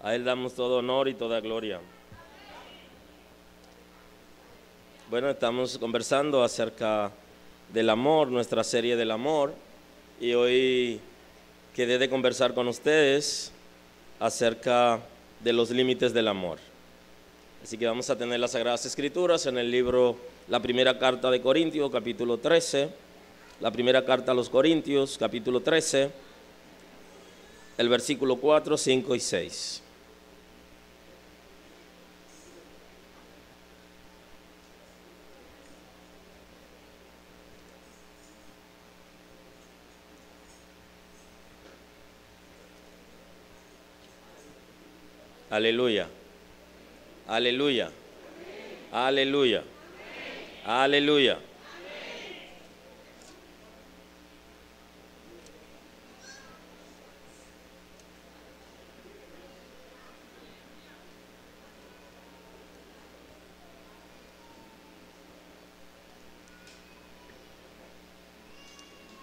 A Él damos todo honor y toda gloria. Bueno, estamos conversando acerca del amor, nuestra serie del amor, y hoy quedé de conversar con ustedes acerca de los límites del amor. Así que vamos a tener las Sagradas Escrituras en el libro, la primera carta de Corintios, capítulo 13, la primera carta a los Corintios, capítulo 13, el versículo 4, 5 y 6. Aleluya, aleluya, aleluya, aleluya.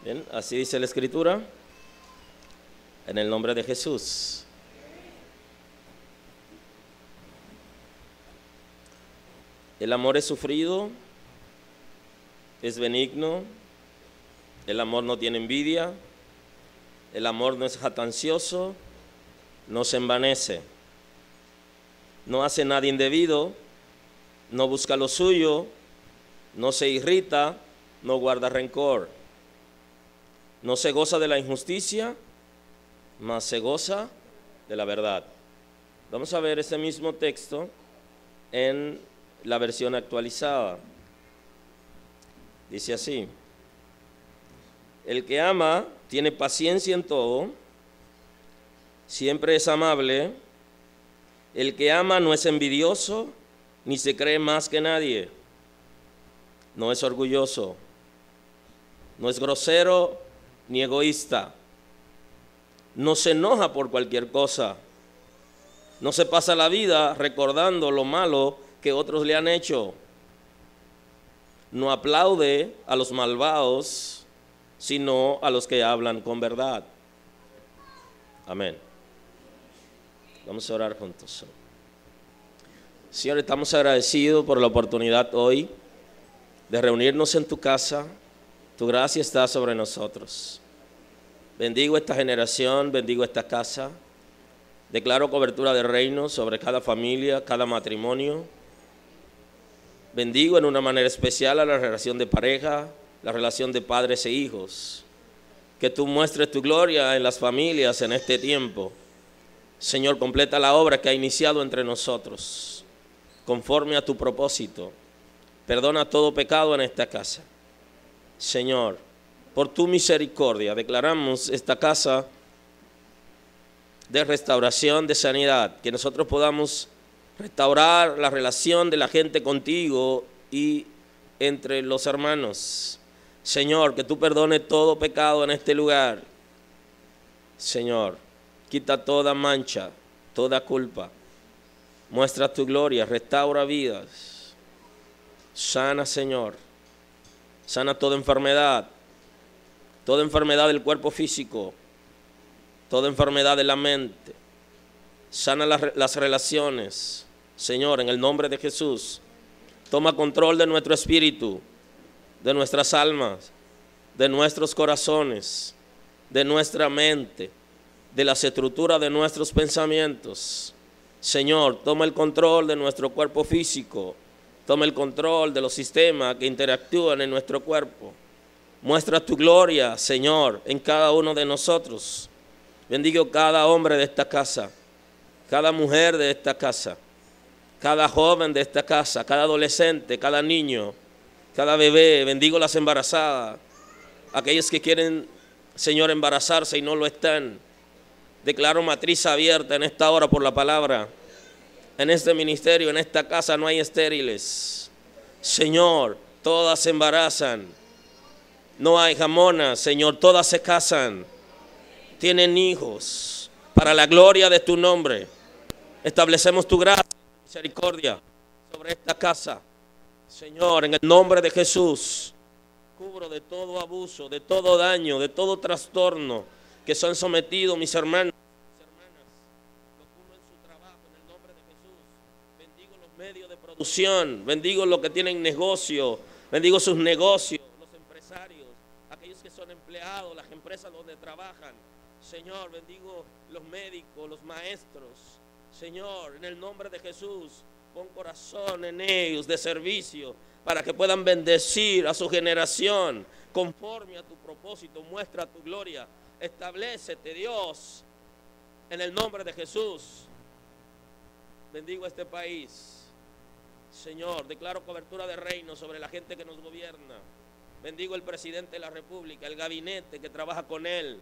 Bien, así dice la Escritura, en el nombre de Jesús. El amor es sufrido, es benigno, el amor no tiene envidia, el amor no es jactancioso, no se envanece, no hace nada indebido, no busca lo suyo, no se irrita, no guarda rencor, no se goza de la injusticia, mas se goza de la verdad. Vamos a ver ese mismo texto en la versión actualizada. Dice así: el que ama tiene paciencia en todo, siempre es amable, el que ama no es envidioso, ni se cree más que nadie, no es orgulloso, no es grosero ni egoísta, no se enoja por cualquier cosa, no se pasa la vida recordando lo malo que otros le han hecho, no aplaude a los malvados, sino a los que hablan con verdad. Amén. Vamos a orar juntos. Señor, estamos agradecidos por la oportunidad hoy de reunirnos en tu casa. Tu gracia está sobre nosotros. Bendigo esta generación, bendigo esta casa. Declaro cobertura de reino sobre cada familia, cada matrimonio. Bendigo en una manera especial a la relación de pareja, la relación de padres e hijos. Que tú muestres tu gloria en las familias en este tiempo. Señor, completa la obra que ha iniciado entre nosotros, conforme a tu propósito. Perdona todo pecado en esta casa. Señor, por tu misericordia, declaramos esta casa de restauración, de sanidad, que nosotros podamos restaurar la relación de la gente contigo y entre los hermanos. Señor, que tú perdones todo pecado en este lugar. Señor, quita toda mancha, toda culpa. Muestra tu gloria, restaura vidas. Sana, Señor. Sana toda enfermedad del cuerpo físico, toda enfermedad de la mente. Sana las relaciones. Señor, en el nombre de Jesús, toma control de nuestro espíritu, de nuestras almas, de nuestros corazones, de nuestra mente, de las estructuras de nuestros pensamientos. Señor, toma el control de nuestro cuerpo físico, toma el control de los sistemas que interactúan en nuestro cuerpo. Muestra tu gloria, Señor, en cada uno de nosotros. Bendigo cada hombre de esta casa, cada mujer de esta casa, cada joven de esta casa, cada adolescente, cada niño, cada bebé. Bendigo las embarazadas, aquellos que quieren, Señor, embarazarse y no lo están. Declaro matriz abierta en esta hora por la palabra. En este ministerio, en esta casa no hay estériles. Señor, todas se embarazan. No hay jamonas, Señor, todas se casan. Tienen hijos para la gloria de tu nombre. Establecemos tu gracia y misericordia sobre esta casa. Señor, en el nombre de Jesús, cubro de todo abuso, de todo daño, de todo trastorno que son sometidos mis hermanos, mis hermanas. Lo cubro en su trabajo. medios de producción, bendigo los que tienen negocio, bendigo sus negocios, los empresarios, aquellos que son empleados, las empresas donde trabajan. Señor, bendigo los médicos, los maestros. Señor, en el nombre de Jesús, pon corazón en ellos de servicio para que puedan bendecir a su generación conforme a tu propósito. Muestra tu gloria. Establécete, Dios, en el nombre de Jesús. Bendigo este país. Señor, declaro cobertura de reino sobre la gente que nos gobierna. Bendigo el presidente de la República, el gabinete que trabaja con él.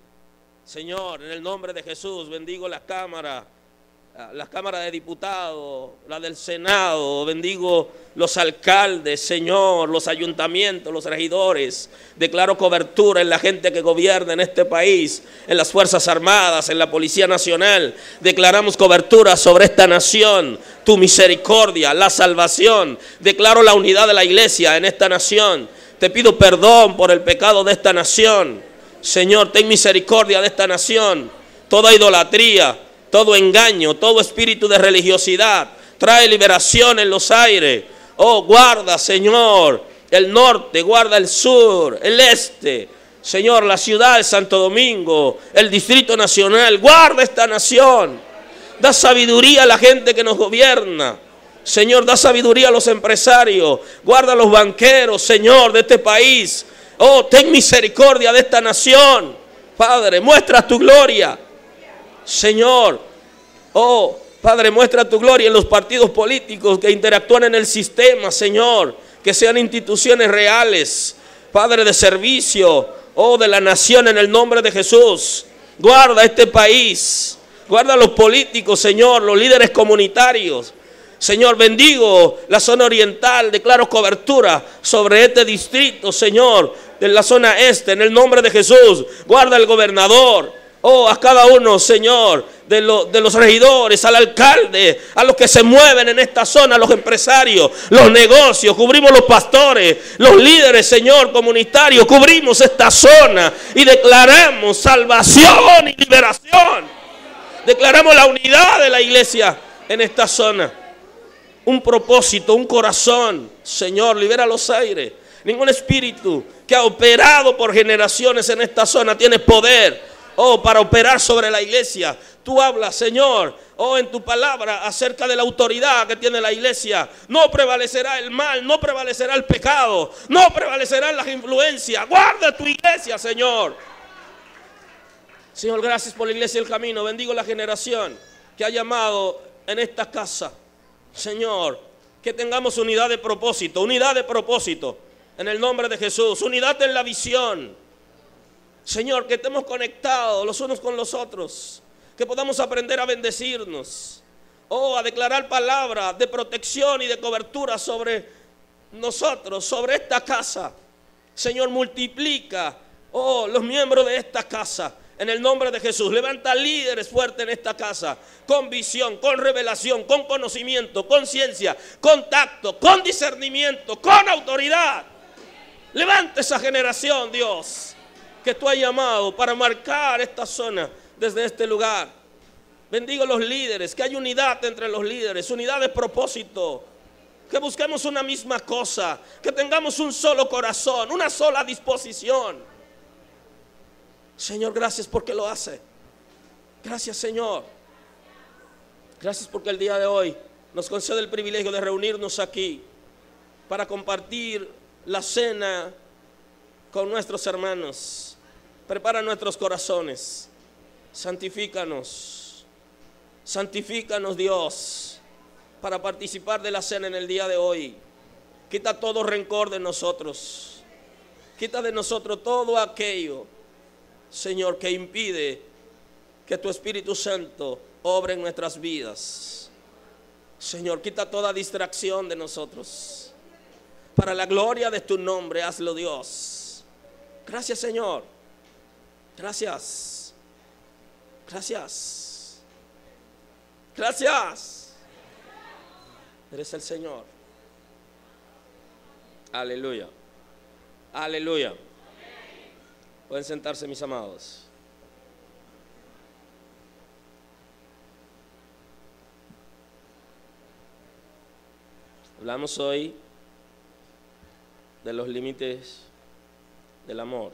Señor, en el nombre de Jesús, bendigo la Cámara de Diputados, la del Senado, bendigo los alcaldes, Señor, los ayuntamientos, los regidores. Declaro cobertura en la gente que gobierna en este país, en las Fuerzas Armadas, en la Policía Nacional. Declaramos cobertura sobre esta nación, tu misericordia, la salvación. Declaro la unidad de la iglesia en esta nación. Te pido perdón por el pecado de esta nación. Señor, ten misericordia de esta nación. Toda idolatría, todo engaño, todo espíritu de religiosidad, trae liberación en los aires. Oh, guarda, Señor, el norte, guarda el sur, el este. Señor, la ciudad de Santo Domingo, el Distrito Nacional, guarda esta nación. Da sabiduría a la gente que nos gobierna. Señor, da sabiduría a los empresarios. Guarda a los banqueros, Señor, de este país. Oh, ten misericordia de esta nación. Padre, muestra tu gloria. Señor, oh, Padre, muestra tu gloria en los partidos políticos que interactúan en el sistema, Señor. Que sean instituciones reales, Padre, de servicio, oh, de la nación en el nombre de Jesús. Guarda este país. Guarda a los políticos, Señor, los líderes comunitarios. Señor, bendigo la zona oriental, declaro cobertura sobre este distrito, Señor, de la zona este, en el nombre de Jesús. Guarda al gobernador, oh, a cada uno, Señor, de los regidores, al alcalde, a los que se mueven en esta zona, a los empresarios, los negocios, cubrimos los pastores, los líderes, Señor, comunitarios, cubrimos esta zona y declaramos salvación y liberación. Declaramos la unidad de la iglesia en esta zona. Un propósito, un corazón. Señor, libera los aires. Ningún espíritu que ha operado por generaciones en esta zona tiene poder, oh, para operar sobre la iglesia. Tú hablas, Señor, oh, en tu palabra acerca de la autoridad que tiene la iglesia. No prevalecerá el mal, no prevalecerá el pecado, no prevalecerán las influencias. Guarda tu iglesia, Señor. Señor, gracias por la iglesia del camino. Bendigo la generación que ha llamado en esta casa. Señor, que tengamos unidad de propósito, en el nombre de Jesús, unidad en la visión. Señor, que estemos conectados los unos con los otros, que podamos aprender a bendecirnos, oh, a declarar palabra de protección y de cobertura sobre nosotros, sobre esta casa. Señor, multiplica, oh, los miembros de esta casa. En el nombre de Jesús, levanta líderes fuertes en esta casa, con visión, con revelación, con conocimiento, con ciencia, con tacto, con discernimiento, con autoridad. Levanta esa generación, Dios, que tú has llamado para marcar esta zona desde este lugar. Bendigo los líderes, que haya unidad entre los líderes, unidad de propósito, que busquemos una misma cosa, que tengamos un solo corazón, una sola disposición. Señor, gracias porque lo hace. Gracias, Señor. Gracias porque el día de hoy nos concede el privilegio de reunirnos aquí para compartir la cena con nuestros hermanos. Prepara nuestros corazones. Santifícanos. Santifícanos, Dios, para participar de la cena en el día de hoy. Quita todo rencor de nosotros. Quita de nosotros todo aquello, Señor, que impide que tu Espíritu Santo obre en nuestras vidas. Señor, quita toda distracción de nosotros. Para la gloria de tu nombre, hazlo, Dios. Gracias, Señor. Gracias. Gracias. Gracias. Eres el Señor. Aleluya. Aleluya. Pueden sentarse, mis amados. Hablamos hoy de los límites del amor.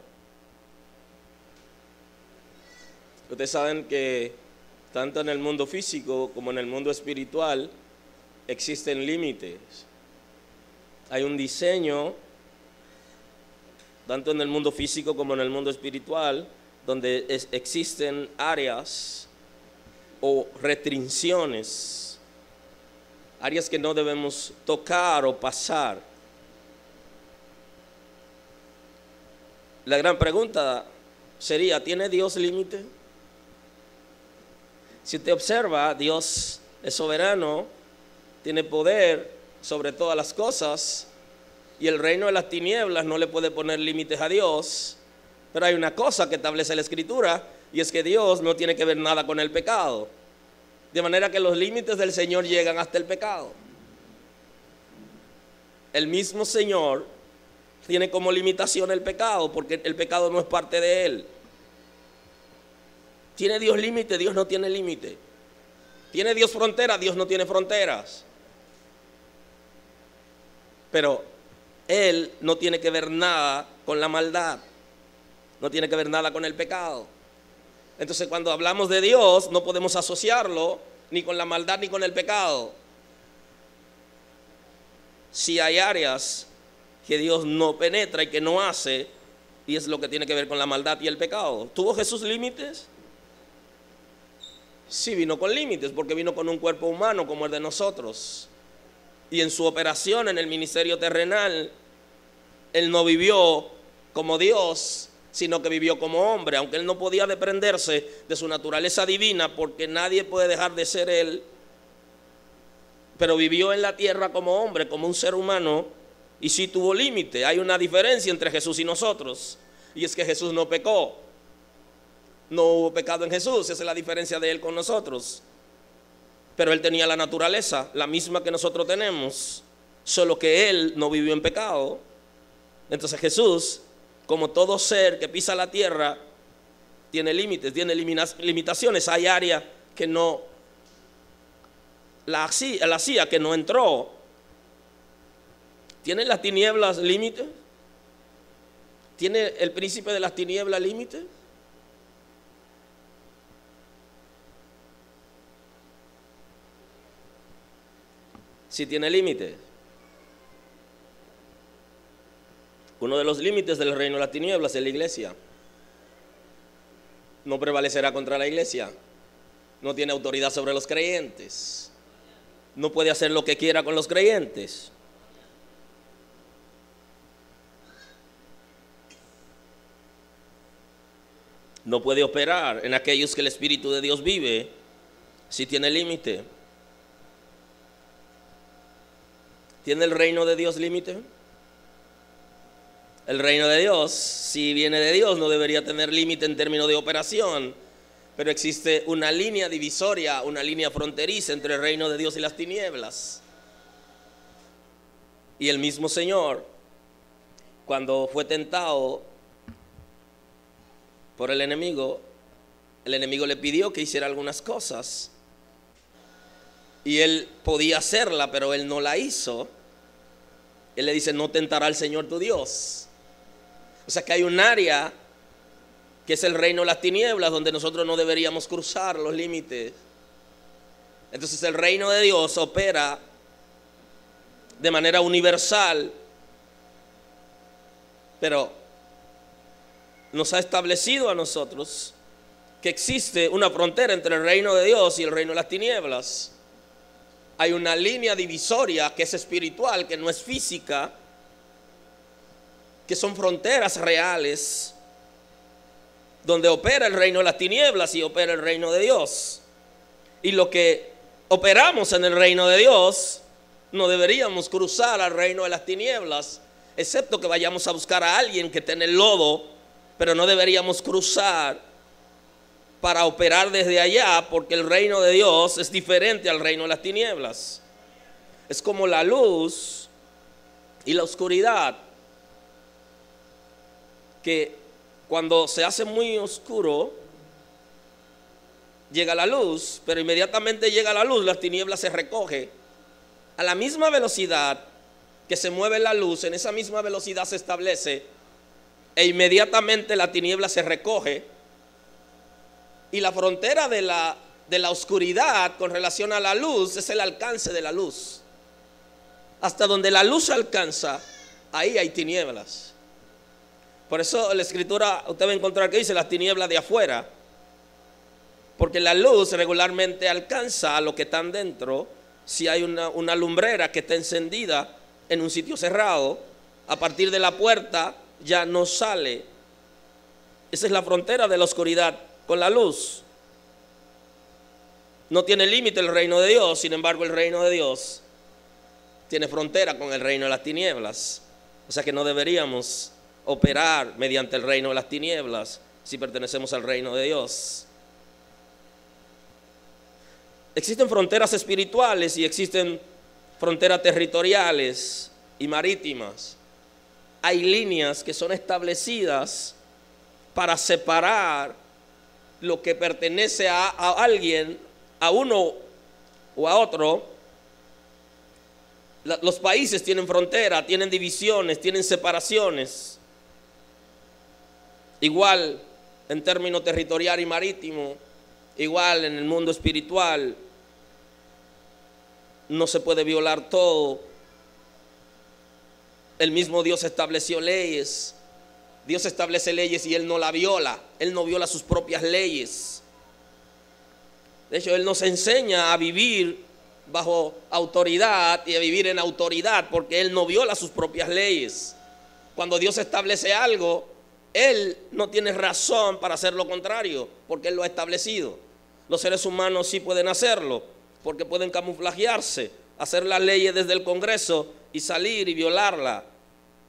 Ustedes saben que tanto en el mundo físico como en el mundo espiritual existen límites. Hay un diseño, tanto en el mundo físico como en el mundo espiritual, donde existen áreas o restricciones, áreas que no debemos tocar o pasar. La gran pregunta sería, ¿tiene Dios límite? Si usted observa, Dios es soberano, tiene poder sobre todas las cosas, y el reino de las tinieblas no le puede poner límites a Dios. Pero hay una cosa que establece la Escritura, y es que Dios no tiene que ver nada con el pecado. De manera que los límites del Señor llegan hasta el pecado. El mismo Señor tiene como limitación el pecado, porque el pecado no es parte de Él. ¿Tiene Dios límite? Dios no tiene límite. ¿Tiene Dios frontera? Dios no tiene fronteras. Pero Él no tiene que ver nada con la maldad. No tiene que ver nada con el pecado. Entonces, cuando hablamos de Dios, no podemos asociarlo ni con la maldad ni con el pecado. Si hay áreas que Dios no penetra y que no hace, y es lo que tiene que ver con la maldad y el pecado. ¿Tuvo Jesús límites? Sí, vino con límites, porque vino con un cuerpo humano como el de nosotros. Y en su operación en el ministerio terrenal, Él no vivió como Dios, sino que vivió como hombre, aunque Él no podía desprenderse de su naturaleza divina, porque nadie puede dejar de ser Él. Pero vivió en la tierra como hombre, como un ser humano, y sí tuvo límite. Hay una diferencia entre Jesús y nosotros, y es que Jesús no pecó. No hubo pecado en Jesús, esa es la diferencia de Él con nosotros. Pero Él tenía la naturaleza, la misma que nosotros tenemos, solo que Él no vivió en pecado. Entonces Jesús, como todo ser que pisa la tierra, tiene límites, tiene limitaciones. Hay áreas que no la hacía, que no entró. ¿Tienen las tinieblas límites? ¿Tiene el príncipe de las tinieblas límites? Sí tiene límites. Uno de los límites del reino de las tinieblas es la iglesia. No prevalecerá contra la iglesia. No tiene autoridad sobre los creyentes. No puede hacer lo que quiera con los creyentes. No puede operar en aquellos que el Espíritu de Dios vive. Si tiene límite. ¿Tiene el reino de Dios límite? El reino de Dios, si viene de Dios, no debería tener límite en términos de operación, pero existe una línea divisoria, una línea fronteriza entre el reino de Dios y las tinieblas. Y el mismo Señor, cuando fue tentado por el enemigo le pidió que hiciera algunas cosas. Y Él podía hacerla, pero Él no la hizo. Él le dice, no tentará al Señor tu Dios. O sea que hay un área que es el reino de las tinieblas, donde nosotros no deberíamos cruzar los límites. Entonces el reino de Dios opera de manera universal, pero nos ha establecido a nosotros que existe una frontera entre el reino de Dios y el reino de las tinieblas. Hay una línea divisoria que es espiritual, que no es física, que son fronteras reales, donde opera el reino de las tinieblas y opera el reino de Dios. Y lo que operamos en el reino de Dios, no deberíamos cruzar al reino de las tinieblas, excepto que vayamos a buscar a alguien que esté en el lodo, pero no deberíamos cruzar para operar desde allá, porque el reino de Dios es diferente al reino de las tinieblas. Es como la luz y la oscuridad, que cuando se hace muy oscuro, llega la luz, pero inmediatamente llega la luz, las tinieblas se recoge. a la misma velocidad que se mueve la luz, en esa misma velocidad se establece, e inmediatamente la tiniebla se recoge, y la frontera de la oscuridad con relación a la luz es el alcance de la luz. Hasta donde la luz alcanza, ahí hay tinieblas. Por eso en la escritura usted va a encontrar que dice las tinieblas de afuera, porque la luz regularmente alcanza a lo que están dentro. Si hay una lumbrera que está encendida en un sitio cerrado, a partir de la puerta ya no sale. Esa es la frontera de la oscuridad con la luz. No tiene límite el reino de Dios, sin embargo el reino de Dios tiene frontera con el reino de las tinieblas. O sea que no deberíamos operar mediante el reino de las tinieblas si pertenecemos al reino de Dios. Existen fronteras espirituales y existen fronteras territoriales y marítimas. Hay líneas que son establecidas para separar lo que pertenece a alguien, a uno o a otro. Los países tienen frontera, tienen divisiones, tienen separaciones. Igual en términos territorial y marítimo, igual en el mundo espiritual, no se puede violar todo. El mismo Dios estableció leyes. Dios establece leyes y Él no la viola. Él no viola sus propias leyes. De hecho, Él nos enseña a vivir bajo autoridad y a vivir en autoridad, porque Él no viola sus propias leyes. Cuando Dios establece algo, Él no tiene razón para hacer lo contrario, porque Él lo ha establecido. Los seres humanos sí pueden hacerlo, porque pueden camuflajearse, hacer las leyes desde el Congreso y salir y violarla,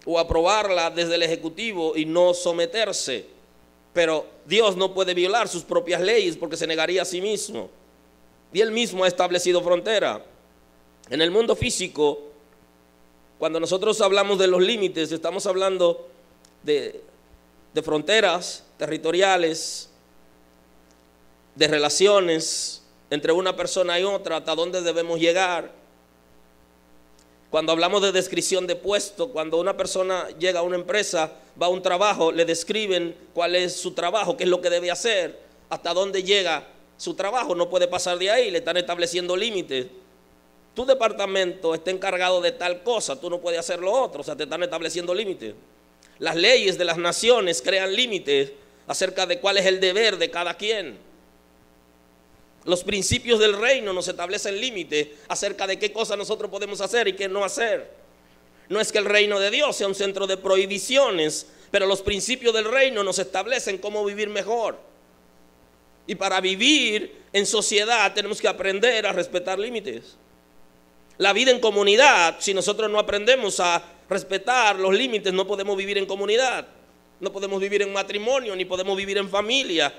o aprobarla desde el Ejecutivo y no someterse. Pero Dios no puede violar sus propias leyes porque se negaría a sí mismo. Y Él mismo ha establecido frontera. En el mundo físico, cuando nosotros hablamos de los límites, estamos hablando de fronteras territoriales, de relaciones entre una persona y otra, hasta dónde debemos llegar. Cuando hablamos de descripción de puesto, cuando una persona llega a una empresa, va a un trabajo, le describen cuál es su trabajo, qué es lo que debe hacer, hasta dónde llega su trabajo, no puede pasar de ahí, le están estableciendo límites. Tu departamento está encargado de tal cosa, tú no puedes hacer lo otro, o sea, te están estableciendo límites. Las leyes de las naciones crean límites acerca de cuál es el deber de cada quien. Los principios del reino nos establecen límites acerca de qué cosas nosotros podemos hacer y qué no hacer. No es que el reino de Dios sea un centro de prohibiciones, pero los principios del reino nos establecen cómo vivir mejor. Y para vivir en sociedad tenemos que aprender a respetar límites. La vida en comunidad, si nosotros no aprendemos a respetar los límites, no podemos vivir en comunidad. No podemos vivir en matrimonio, ni podemos vivir en familia.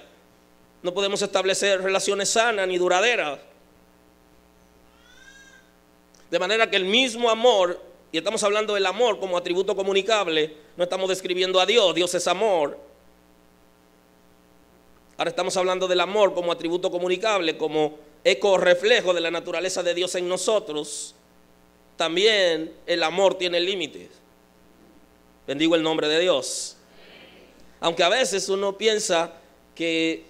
No podemos establecer relaciones sanas ni duraderas. De manera que el mismo amor, y estamos hablando del amor como atributo comunicable, no estamos describiendo a Dios, Dios es amor. Ahora estamos hablando del amor como atributo comunicable, como eco reflejo de la naturaleza de Dios en nosotros. También el amor tiene límites. Bendigo el nombre de Dios. Aunque a veces uno piensa que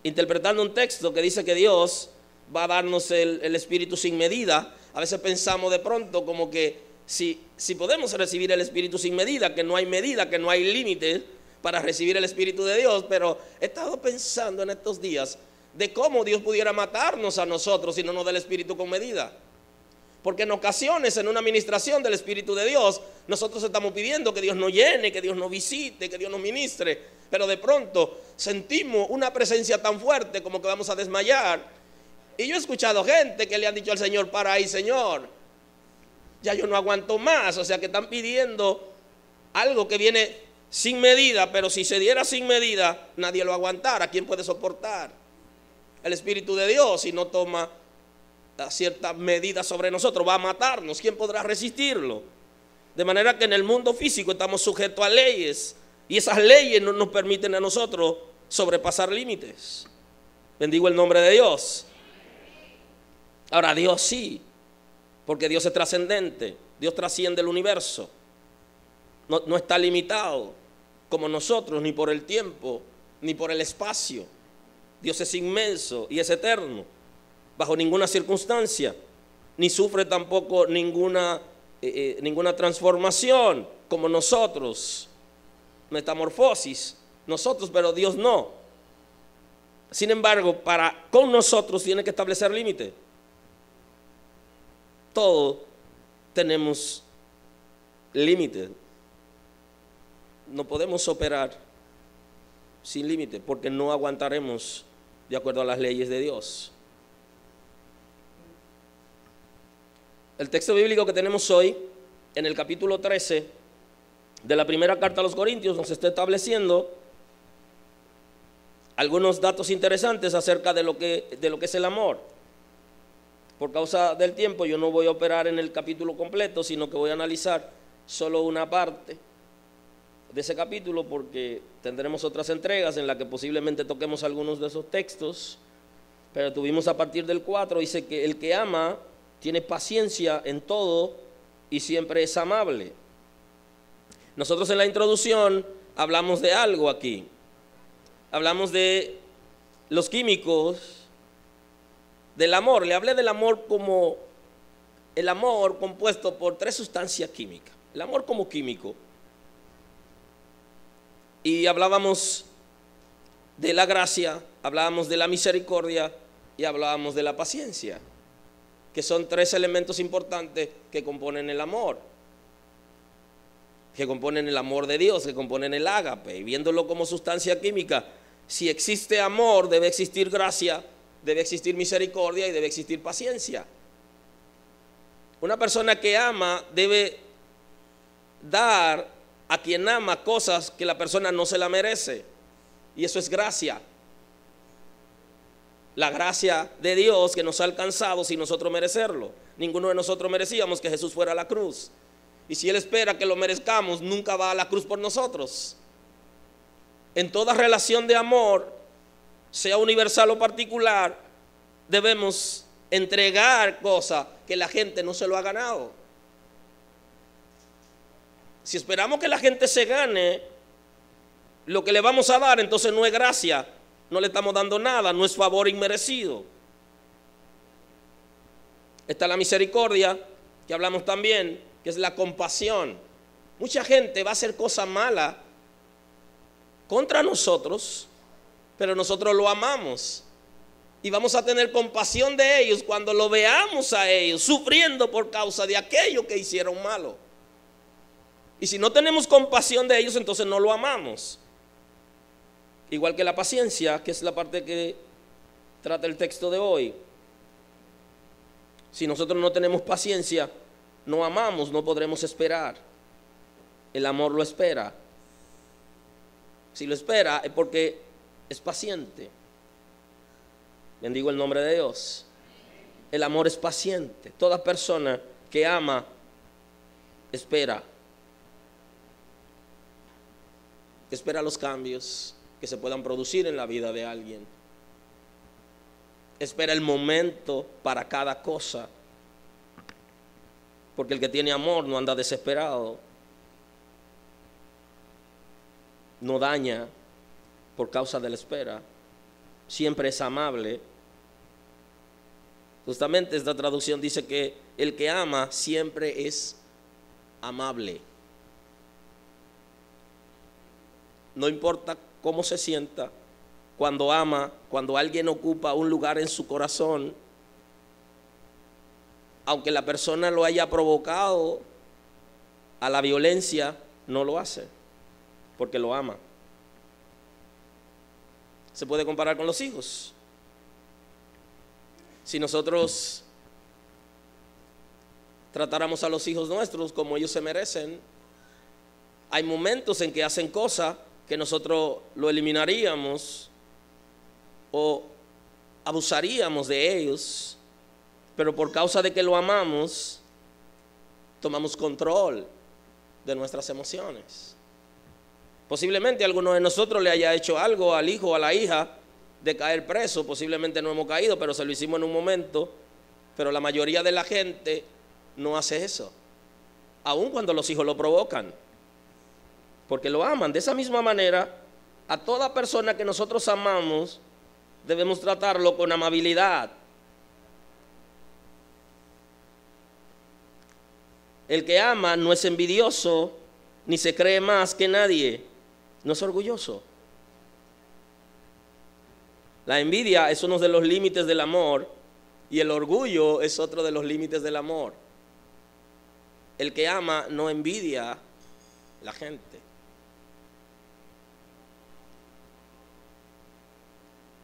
interpretando un texto que dice que Dios va a darnos el Espíritu sin medida, a veces pensamos de pronto como que si podemos recibir el Espíritu sin medida, que no hay medida, que no hay límites para recibir el Espíritu de Dios. Pero he estado pensando en estos días de cómo Dios pudiera matarnos a nosotros si no nos da el Espíritu con medida. Porque en ocasiones en una administración del Espíritu de Dios nosotros estamos pidiendo que Dios nos llene, que Dios nos visite, que Dios nos ministre, pero de pronto sentimos una presencia tan fuerte como que vamos a desmayar. Y yo he escuchado gente que le han dicho al Señor: para ahí, Señor, ya yo no aguanto más. O sea que están pidiendo algo que viene sin medida, pero si se diera sin medida nadie lo aguantara. ¿Quién puede soportar el Espíritu de Dios si no toma cierta medida sobre nosotros? Va a matarnos. ¿Quién podrá resistirlo? De manera que en el mundo físico estamos sujetos a leyes, y esas leyes no nos permiten a nosotros sobrepasar límites. Bendigo el nombre de Dios. Ahora Dios sí. porque Dios es trascendente, Dios trasciende el universo, no está limitado como nosotros, ni por el tiempo, ni por el espacio. Dios es inmenso y es eterno, bajo ninguna circunstancia, ni sufre tampoco ninguna transformación como nosotros, metamorfosis, nosotros, pero Dios no. Sin embargo, con nosotros tiene que establecer límite. Todos tenemos límite. No podemos operar sin límite porque no aguantaremos de acuerdo a las leyes de Dios. El texto bíblico que tenemos hoy, en el capítulo 13 de la primera carta a los Corintios, nos está estableciendo algunos datos interesantes acerca de lo que es el amor. Por causa del tiempo yo no voy a operar en el capítulo completo, sino que voy a analizar solo una parte de ese capítulo, porque tendremos otras entregas en las que posiblemente toquemos algunos de esos textos, pero tuvimos a partir del 4, dice que el que ama tiene paciencia en todo y siempre es amable. Nosotros en la introducción hablamos de algo aquí, hablamos de los químicos del amor. Le hablé del amor como el amor compuesto por 3 sustancias químicas, el amor como químico. Y hablábamos de la gracia, hablábamos de la misericordia y hablábamos de la paciencia, que son 3 elementos importantes que componen el amor, que componen el amor de Dios, que componen el ágape. Y viéndolo como sustancia química, si existe amor, debe existir gracia, debe existir misericordia y debe existir paciencia. Una persona que ama debe dar a quien ama cosas que la persona no se la merece, y eso es gracia. La gracia de Dios que nos ha alcanzado sin nosotros merecerlo. Ninguno de nosotros merecíamos que Jesús fuera a la cruz, y si Él espera que lo merezcamos, nunca va a la cruz por nosotros. En toda relación de amor, sea universal o particular, debemos entregar cosas que la gente no se lo ha ganado. Si esperamos que la gente se gane lo que le vamos a dar, entonces no es gracia, no le estamos dando nada, no es favor inmerecido. Está la misericordia, que hablamos también, que es la compasión. Mucha gente va a hacer cosas malas contra nosotros, pero nosotros lo amamos y vamos a tener compasión de ellos cuando lo veamos a ellos sufriendo por causa de aquello que hicieron malo. Y si no tenemos compasión de ellos, entonces no lo amamos. Igual que la paciencia, que es la parte que trata el texto de hoy. Si nosotros no tenemos paciencia, no amamos, no podremos esperar. El amor lo espera. Si lo espera es porque es paciente. Bendigo el nombre de Dios. El amor es paciente. Toda persona que ama, espera. Espera los cambios que se puedan producir en la vida de alguien. Espera el momento para cada cosa. Porque el que tiene amor no anda desesperado. No daña por causa de la espera. Siempre es amable. Justamente esta traducción dice que el que ama siempre es amable. No importa cómo se sienta, cuando ama, cuando alguien ocupa un lugar en su corazón, aunque la persona lo haya provocado a la violencia, no lo hace, porque lo ama. Se puede comparar con los hijos. Si nosotros tratáramos a los hijos nuestros como ellos se merecen, hay momentos en que hacen cosas que nosotros lo eliminaríamos o abusaríamos de ellos, pero por causa de que lo amamos, tomamos control de nuestras emociones. Posiblemente alguno de nosotros le haya hecho algo al hijo o a la hija de caer preso, posiblemente no hemos caído, pero se lo hicimos en un momento, pero la mayoría de la gente no hace eso, aun cuando los hijos lo provocan, porque lo aman. De esa misma manera, a toda persona que nosotros amamos, debemos tratarlo con amabilidad. El que ama no es envidioso, ni se cree más que nadie, no es orgulloso. La envidia es uno de los límites del amor y el orgullo es otro de los límites del amor. El que ama no envidia a la gente.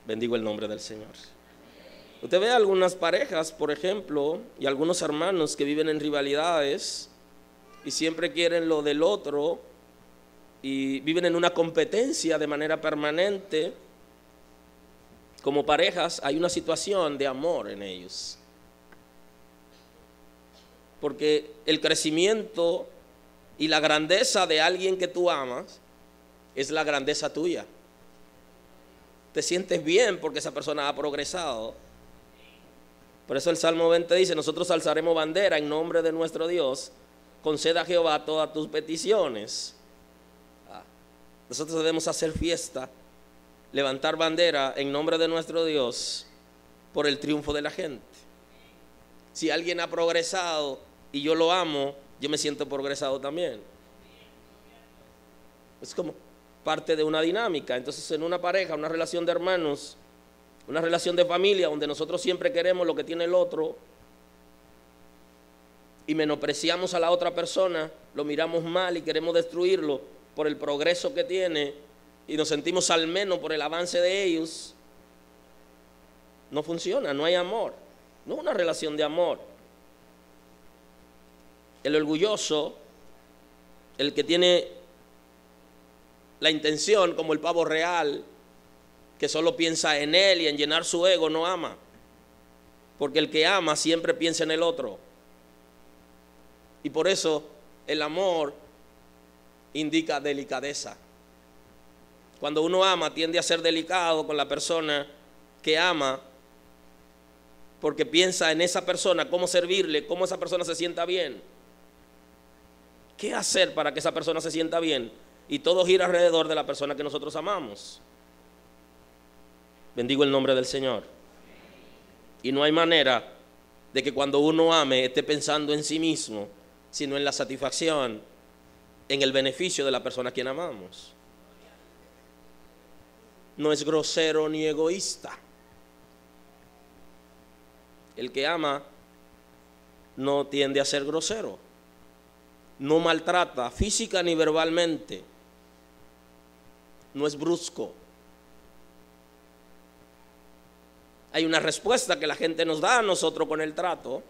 Bendigo el nombre del Señor. Usted ve algunas parejas, por ejemplo, y algunos hermanos que viven en rivalidades y siempre quieren lo del otro y viven en una competencia de manera permanente. Como parejas hay una situación de amor en ellos, porque el crecimiento y la grandeza de alguien que tú amas es la grandeza tuya. Te sientes bien porque esa persona ha progresado. Por eso el Salmo 20 dice: nosotros alzaremos bandera en nombre de nuestro Dios, conceda a Jehová todas tus peticiones. Nosotros debemos hacer fiesta, levantar bandera en nombre de nuestro Dios por el triunfo de la gente. Si alguien ha progresado y yo lo amo, yo me siento progresado también. Es como parte de una dinámica. Entonces, en una pareja, una relación de hermanos, una relación de familia, donde nosotros siempre queremos lo que tiene el otro y menospreciamos a la otra persona, lo miramos mal y queremos destruirlo por el progreso que tiene y nos sentimos al menos por el avance de ellos, no funciona, no hay amor, no es una relación de amor. El orgulloso, el que tiene la intención como el pavo real, que solo piensa en él y en llenar su ego, no ama, porque el que ama siempre piensa en el otro. Y por eso el amor indica delicadeza. Cuando uno ama, tiende a ser delicado con la persona que ama, porque piensa en esa persona, cómo servirle, cómo esa persona se sienta bien, qué hacer para que esa persona se sienta bien, y todo gira alrededor de la persona que nosotros amamos. Bendigo el nombre del Señor. Y no hay manera de que cuando uno ame esté pensando en sí mismo, sino en la satisfacción, en el beneficio de la persona a quien amamos. No es grosero ni egoísta. El que ama no tiende a ser grosero, no maltrata física ni verbalmente, no es brusco. Hay una respuesta que la gente nos da a nosotros con el trato,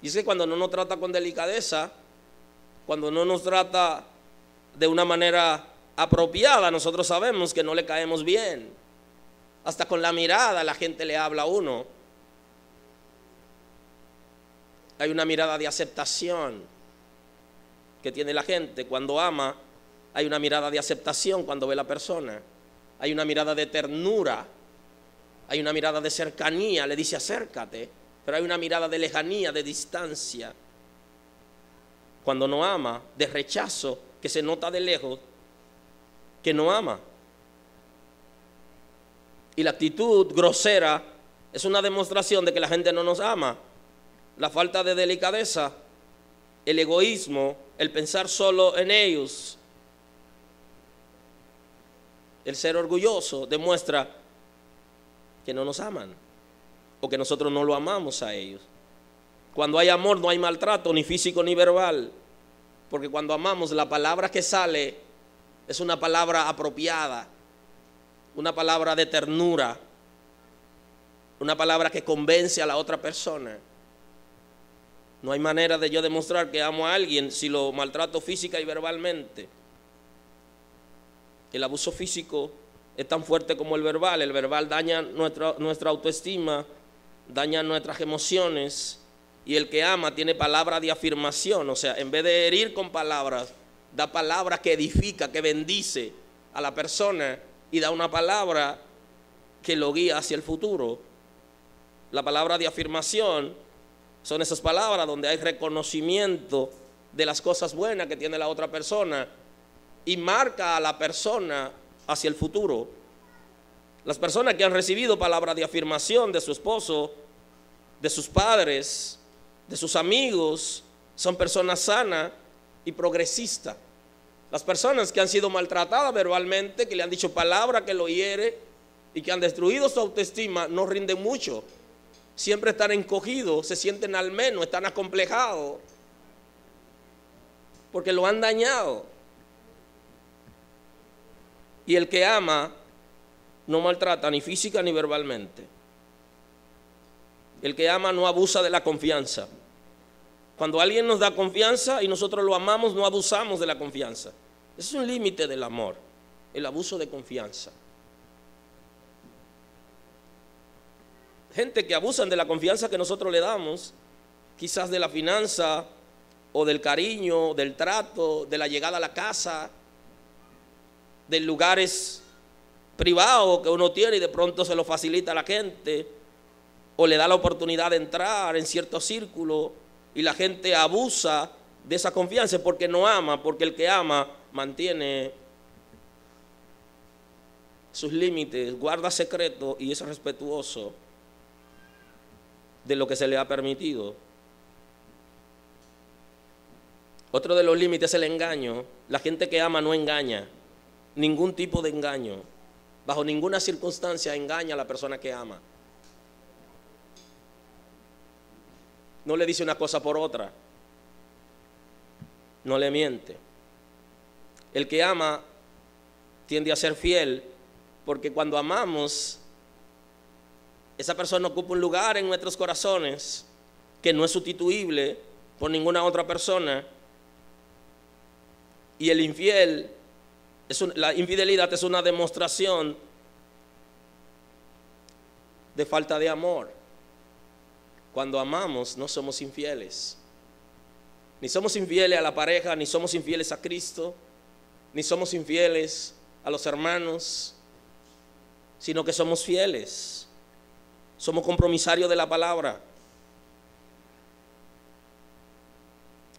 y es que cuando no nos trata con delicadeza, cuando no nos trata de una manera apropiada, nosotros sabemos que no le caemos bien. Hasta con la mirada la gente le habla a uno. Hay una mirada de aceptación que tiene la gente cuando ama. Hay una mirada de aceptación cuando ve a la persona. Hay una mirada de ternura. Hay una mirada de cercanía, le dice acércate. Pero hay una mirada de lejanía, de distancia. Cuando no ama, de rechazo, que se nota de lejos, que no ama. Y la actitud grosera es una demostración de que la gente no nos ama. La falta de delicadeza, el egoísmo, el pensar solo en ellos, el ser orgulloso demuestra que no nos aman o que nosotros no lo amamos a ellos. Cuando hay amor no hay maltrato, ni físico ni verbal, porque cuando amamos la palabra que sale es una palabra apropiada, una palabra de ternura, una palabra que convence a la otra persona. No hay manera de yo demostrar que amo a alguien si lo maltrato física y verbalmente. El abuso físico es tan fuerte como el verbal. El verbal daña nuestra autoestima, daña nuestras emociones, y el que ama tiene palabra de afirmación. O sea, en vez de herir con palabras, da palabras que edifica, que bendice a la persona, y da una palabra que lo guía hacia el futuro. La palabra de afirmación Son esas palabras donde hay reconocimiento de las cosas buenas que tiene la otra persona y marca a la persona hacia el futuro. Las personas que han recibido palabras de afirmación de su esposo, de sus padres, de sus amigos, son personas sanas y progresistas. Las personas que han sido maltratadas verbalmente, que le han dicho palabras que lo hiere y que han destruido su autoestima, no rinden mucho. Siempre están encogidos, se sienten al menos, están acomplejados, porque lo han dañado. Y el que ama no maltrata ni física ni verbalmente. El que ama no abusa de la confianza. Cuando alguien nos da confianza y nosotros lo amamos, no abusamos de la confianza. Ese es un límite del amor, el abuso de confianza. Gente que abusan de la confianza que nosotros le damos, quizás de la finanza o del cariño, del trato, de la llegada a la casa, de lugares privados que uno tiene y de pronto se lo facilita a la gente, o le da la oportunidad de entrar en cierto círculo y la gente abusa de esa confianza porque no ama, porque el que ama mantiene sus límites, guarda secreto y es respetuoso de lo que se le ha permitido. Otro de los límites es el engaño. La gente que ama no engaña, ningún tipo de engaño, bajo ninguna circunstancia engaña a la persona que ama. No le dice una cosa por otra, no le miente. El que ama tiende a ser fiel, porque cuando amamos, esa persona ocupa un lugar en nuestros corazones que no es sustituible por ninguna otra persona. Y el infiel, la infidelidad es una demostración de falta de amor. Cuando amamos no somos infieles. Ni somos infieles a la pareja, ni somos infieles a Cristo, ni somos infieles a los hermanos, sino que somos fieles. Somos compromisarios de la palabra.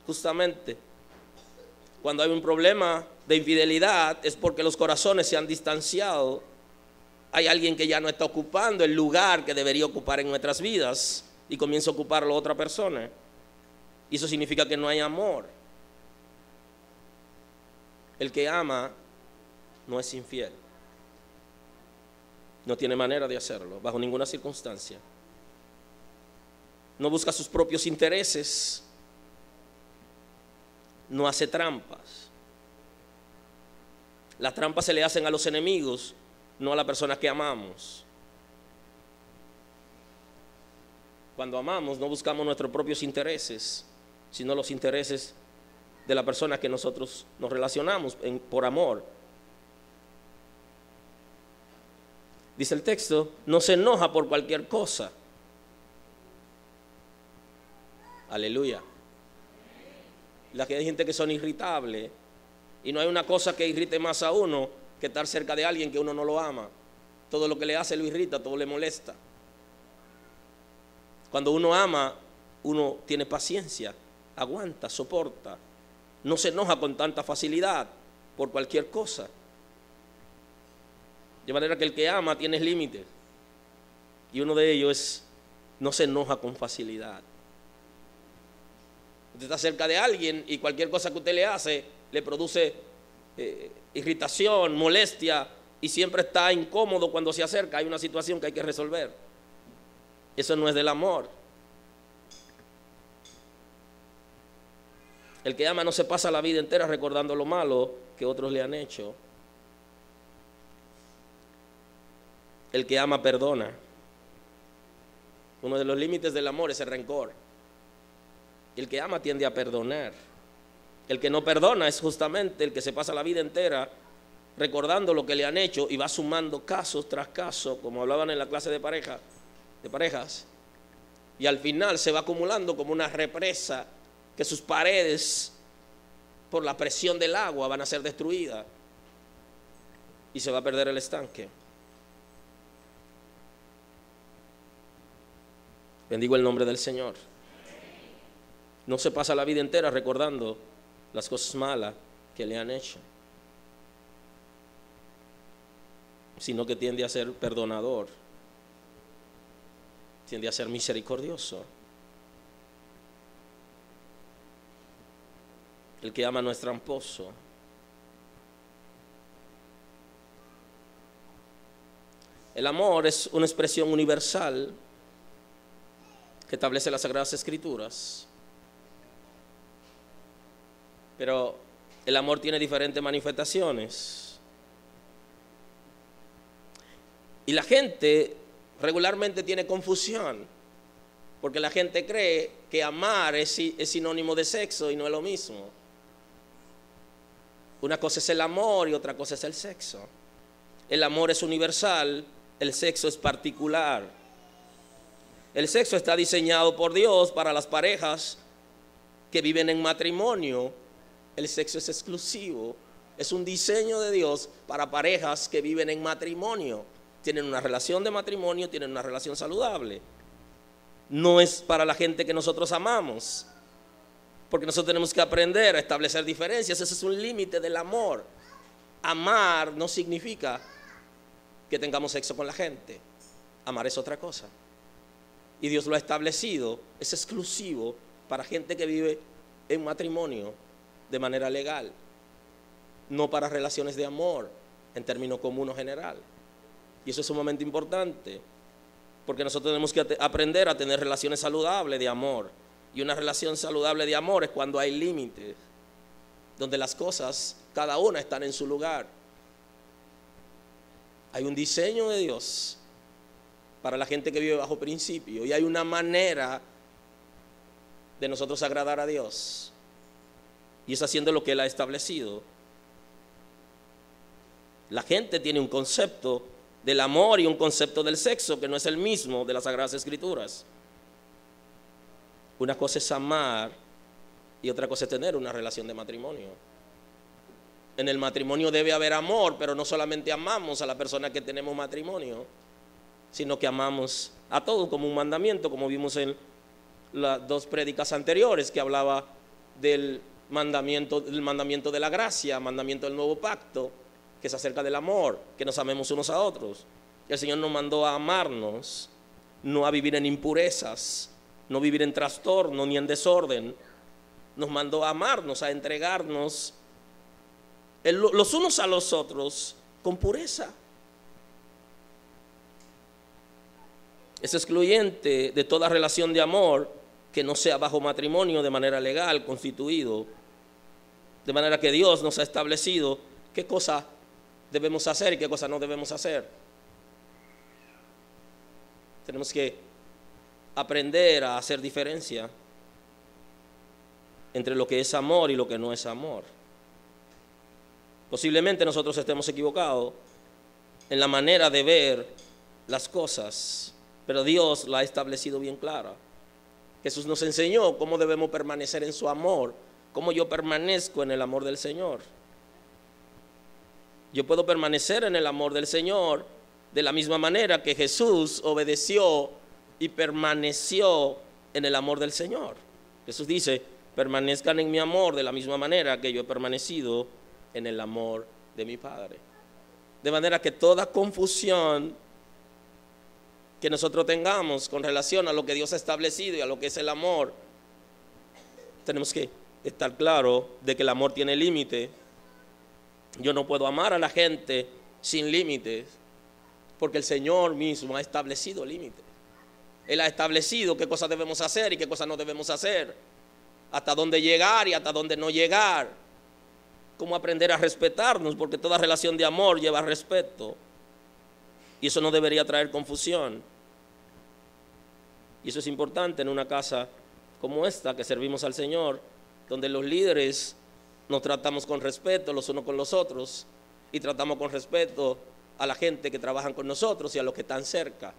Justamente, cuando hay un problema de infidelidad es porque los corazones se han distanciado. Hay alguien que ya no está ocupando el lugar que debería ocupar en nuestras vidas y comienza a ocuparlo otra persona. Y eso significa que no hay amor. El que ama no es infiel. No tiene manera de hacerlo, bajo ninguna circunstancia. No busca sus propios intereses. No hace trampas. Las trampas se le hacen a los enemigos, no a la persona que amamos. Cuando amamos no buscamos nuestros propios intereses, sino los intereses de la persona que nosotros nos relacionamos por amor. Dice el texto, no se enoja por cualquier cosa. Aleluya. Hay gente que son irritables y no hay una cosa que irrite más a uno que estar cerca de alguien que uno no lo ama. Todo lo que le hace lo irrita, todo le molesta. Cuando uno ama, uno tiene paciencia, aguanta, soporta, no se enoja con tanta facilidad por cualquier cosa. De manera que el que ama tiene límites y uno de ellos es no se enoja con facilidad. Usted está cerca de alguien y cualquier cosa que usted le hace le produce irritación, molestia y siempre está incómodo cuando se acerca. Hay una situación que hay que resolver. Eso no es del amor. El que ama no se pasa la vida entera recordando lo malo que otros le han hecho. El que ama perdona. Uno de los límites del amor es el rencor. El que ama tiende a perdonar. El que no perdona es justamente el que se pasa la vida entera recordando lo que le han hecho y va sumando casos tras casos, como hablaban en la clase de parejas, y al final se va acumulando como una represa que sus paredes por la presión del agua van a ser destruidas y se va a perder el estanque. Bendigo el nombre del Señor. No se pasa la vida entera recordando las cosas malas que le han hecho, sino que tiende a ser perdonador, tiende a ser misericordioso. El que ama no es tramposo. El amor es una expresión universal que establece las Sagradas Escrituras. Pero el amor tiene diferentes manifestaciones. Y la gente regularmente tiene confusión, porque la gente cree que amar es sinónimo de sexo y no es lo mismo. Una cosa es el amor y otra cosa es el sexo. El amor es universal, el sexo es particular. El sexo está diseñado por Dios para las parejas que viven en matrimonio. El sexo es exclusivo, es un diseño de Dios para parejas que viven en matrimonio. Tienen una relación de matrimonio, tienen una relación saludable. No es para la gente que nosotros amamos, porque nosotros tenemos que aprender a establecer diferencias. Ese es un límite del amor. Amar no significa que tengamos sexo con la gente. Amar es otra cosa. Y Dios lo ha establecido, es exclusivo para gente que vive en matrimonio de manera legal, no para relaciones de amor en términos común o general. Y eso es sumamente importante, porque nosotros tenemos que aprender a tener relaciones saludables de amor. Y una relación saludable de amor es cuando hay límites, donde las cosas, cada una están en su lugar. Hay un diseño de Dios para la gente que vive bajo principio, y hay una manera de nosotros agradar a Dios, y es haciendo lo que Él ha establecido. La gente tiene un concepto del amor y un concepto del sexo que no es el mismo de las Sagradas Escrituras. Una cosa es amar y otra cosa es tener una relación de matrimonio. En el matrimonio debe haber amor, pero no solamente amamos a la persona que tenemos matrimonio, sino que amamos a todos como un mandamiento, como vimos en las dos prédicas anteriores, que hablaba del mandamiento de la gracia, mandamiento del nuevo pacto, que es acerca del amor, que nos amemos unos a otros. El Señor nos mandó a amarnos, no a vivir en impurezas, no vivir en trastorno ni en desorden. Nos mandó a amarnos, a entregarnos los unos a los otros con pureza. Es excluyente de toda relación de amor que no sea bajo matrimonio de manera legal, constituido. De manera que Dios nos ha establecido qué cosa debemos hacer y qué cosa no debemos hacer. Tenemos que aprender a hacer diferencia entre lo que es amor y lo que no es amor. Posiblemente nosotros estemos equivocados en la manera de ver las cosas, pero Dios la ha establecido bien clara. Jesús nos enseñó cómo debemos permanecer en su amor, cómo yo permanezco en el amor del Señor. Yo puedo permanecer en el amor del Señor de la misma manera que Jesús obedeció y permaneció en el amor del Señor. Jesús dice: permanezcan en mi amor de la misma manera que yo he permanecido en el amor de mi Padre. De manera que toda confusión que nosotros tengamos con relación a lo que Dios ha establecido y a lo que es el amor, tenemos que estar claro de que el amor tiene límite. Yo no puedo amar a la gente sin límites, porque el Señor mismo ha establecido límites. Él ha establecido qué cosas debemos hacer y qué cosas no debemos hacer, hasta dónde llegar y hasta dónde no llegar, cómo aprender a respetarnos, porque toda relación de amor lleva respeto, y eso no debería traer confusión. Y eso es importante en una casa como esta, que servimos al Señor, donde los líderes nos tratamos con respeto los unos con los otros, y tratamos con respeto a la gente que trabajan con nosotros y a los que están cerca.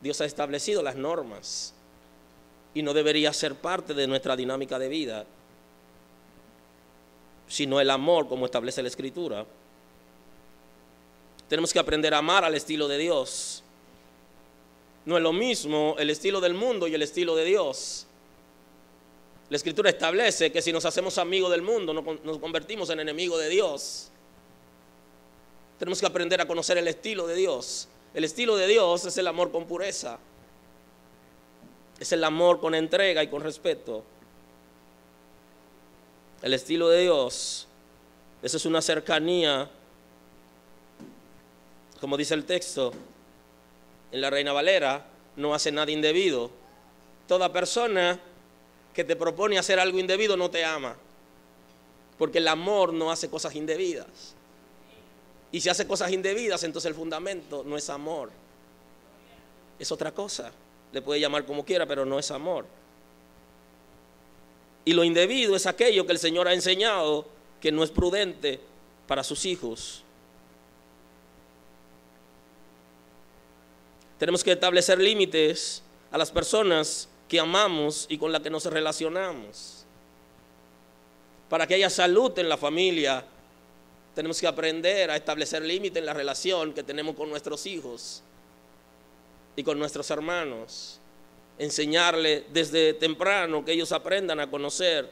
Dios ha establecido las normas y no debería ser parte de nuestra dinámica de vida, sino el amor como establece la Escritura. Tenemos que aprender a amar al estilo de Dios. No es lo mismo el estilo del mundo y el estilo de Dios. La Escritura establece que si nos hacemos amigos del mundo, nos convertimos en enemigos de Dios. Tenemos que aprender a conocer el estilo de Dios. El estilo de Dios es el amor con pureza. Es el amor con entrega y con respeto. El estilo de Dios, eso es una cercanía, como dice el texto, en la Reina Valera, no hace nada indebido. Toda persona que te propone hacer algo indebido no te ama, porque el amor no hace cosas indebidas. Y si hace cosas indebidas, entonces el fundamento no es amor, es otra cosa. Le puede llamar como quiera, pero no es amor. Y lo indebido es aquello que el Señor ha enseñado que no es prudente para sus hijos. Tenemos que establecer límites a las personas que amamos y con las que nos relacionamos. Para que haya salud en la familia, tenemos que aprender a establecer límites en la relación que tenemos con nuestros hijos y con nuestros hermanos. Enseñarles desde temprano que ellos aprendan a conocer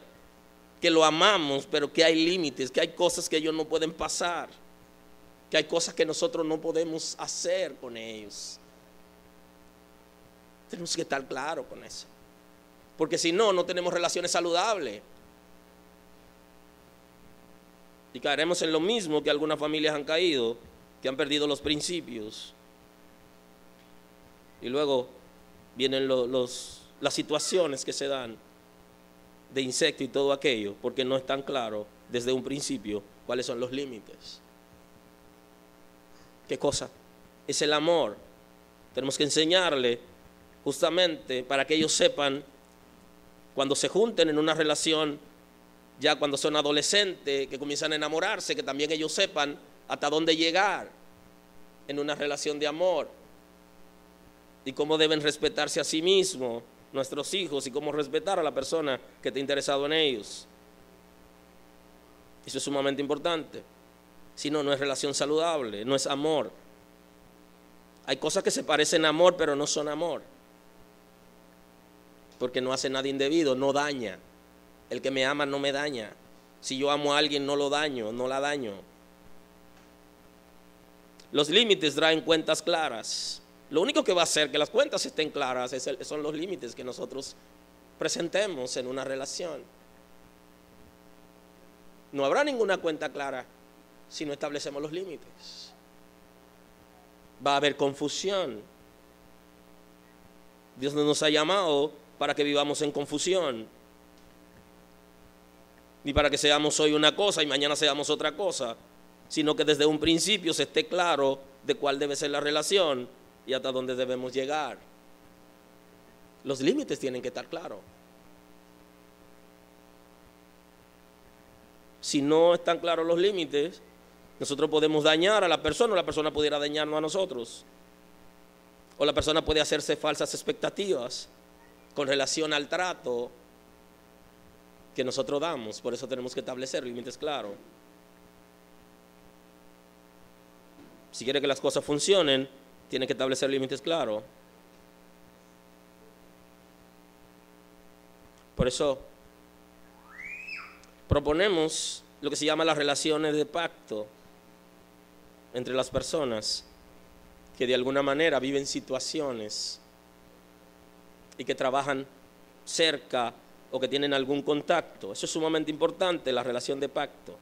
que lo amamos, pero que hay límites, que hay cosas que ellos no pueden pasar, que hay cosas que nosotros no podemos hacer con ellos. Tenemos que estar claros con eso, porque si no, no tenemos relaciones saludables y caeremos en lo mismo que algunas familias han caído, que han perdido los principios. Y luego vienen las situaciones que se dan de insecto y todo aquello, porque no es tan claro desde un principio cuáles son los límites. ¿Qué cosa? Es el amor. Tenemos que enseñarle justamente para que ellos sepan, cuando se junten en una relación, ya cuando son adolescentes, que comienzan a enamorarse, que también ellos sepan hasta dónde llegar en una relación de amor y cómo deben respetarse a sí mismos, nuestros hijos, y cómo respetar a la persona que está interesado en ellos. Eso es sumamente importante. Si no, no es relación saludable, no es amor. Hay cosas que se parecen a amor, pero no son amor, porque no hace nada indebido, no daña. El que me ama no me daña. Si yo amo a alguien, no lo daño, no la daño. Los límites traen cuentas claras. Lo único que va a hacer que las cuentas estén claras son los límites que nosotros presentemos en una relación. No habrá ninguna cuenta clara si no establecemos los límites. Va a haber confusión. Dios no nos ha llamado para que vivamos en confusión, ni para que seamos hoy una cosa y mañana seamos otra cosa, sino que desde un principio se esté claro de cuál debe ser la relación y hasta dónde debemos llegar. Los límites tienen que estar claros. Si no están claros los límites, nosotros podemos dañar a la persona, o la persona pudiera dañarnos a nosotros, o la persona puede hacerse falsas expectativas con relación al trato que nosotros damos. Por eso tenemos que establecer límites claros. Si quiere que las cosas funcionen, tiene que establecer límites claros. Por eso proponemos lo que se llama las relaciones de pacto entre las personas que de alguna manera viven situaciones y que trabajan cerca o que tienen algún contacto. Eso es sumamente importante, la relación de pacto.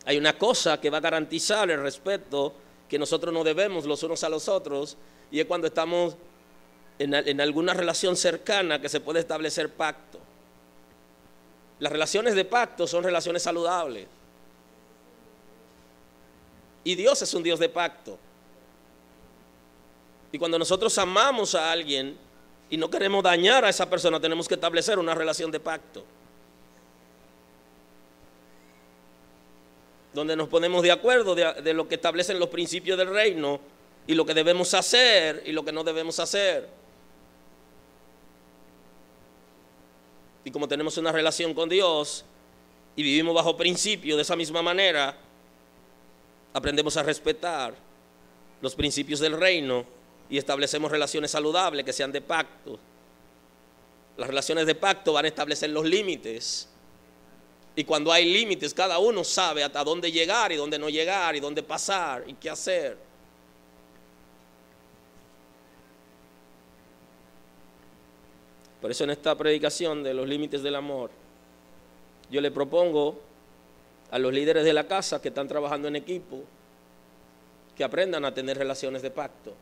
Hay una cosa que va a garantizar el respeto que nosotros nos debemos los unos a los otros, y es cuando estamos en alguna relación cercana que se puede establecer pacto. Las relaciones de pacto son relaciones saludables. Y Dios es un Dios de pacto. Y cuando nosotros amamos a alguien y no queremos dañar a esa persona, tenemos que establecer una relación de pacto, donde nos ponemos de acuerdo de lo que establecen los principios del reino y lo que debemos hacer y lo que no debemos hacer. Y como tenemos una relación con Dios y vivimos bajo principios de esa misma manera, aprendemos a respetar los principios del reino y establecemos relaciones saludables que sean de pacto. Las relaciones de pacto van a establecer los límites. Y cuando hay límites, cada uno sabe hasta dónde llegar y dónde no llegar y dónde pasar y qué hacer. Por eso en esta predicación de los límites del amor, yo le propongo a los líderes de la casa que están trabajando en equipo que aprendan a tener relaciones de pacto.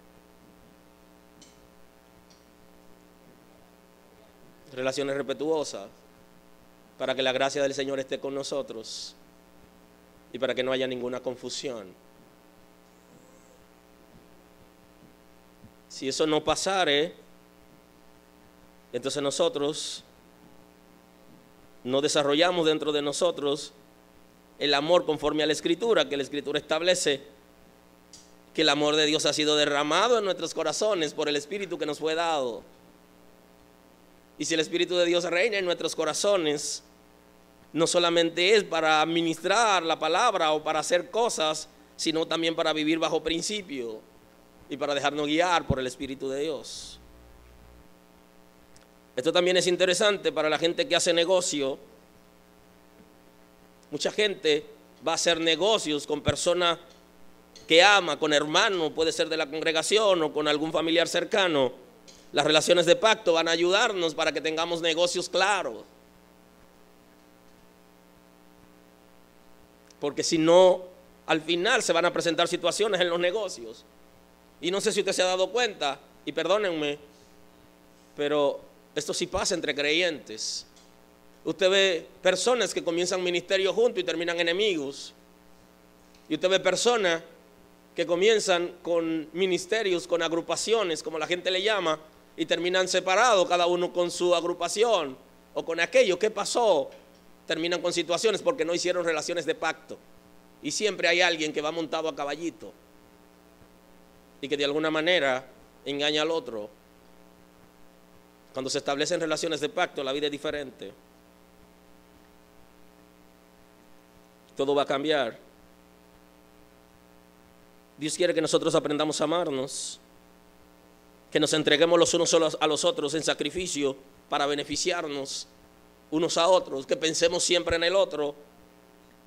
Relaciones respetuosas, para que la gracia del Señor esté con nosotros y para que no haya ninguna confusión. Si eso no pasare, entonces nosotros no desarrollamos dentro de nosotros el amor conforme a la Escritura, que la Escritura establece que el amor de Dios ha sido derramado en nuestros corazones por el Espíritu que nos fue dado. Y si el Espíritu de Dios reina en nuestros corazones, no solamente es para administrar la palabra o para hacer cosas, sino también para vivir bajo principio y para dejarnos guiar por el Espíritu de Dios. Esto también es interesante para la gente que hace negocio. Mucha gente va a hacer negocios con personas que ama, con hermanos, puede ser de la congregación o con algún familiar cercano. Las relaciones de pacto van a ayudarnos para que tengamos negocios claros. Porque si no, al final se van a presentar situaciones en los negocios. Y no sé si usted se ha dado cuenta, y perdónenme, pero esto sí pasa entre creyentes. Usted ve personas que comienzan ministerio juntos y terminan enemigos. Y usted ve personas que comienzan con ministerios, con agrupaciones, como la gente le llama, y terminan separados, cada uno con su agrupación o con aquello. ¿Qué pasó? Terminan con situaciones porque no hicieron relaciones de pacto. Y siempre hay alguien que va montado a caballito y que de alguna manera engaña al otro. Cuando se establecen relaciones de pacto, la vida es diferente. Todo va a cambiar. Dios quiere que nosotros aprendamos a amarnos, que nos entreguemos los unos a los otros en sacrificio para beneficiarnos unos a otros, que pensemos siempre en el otro,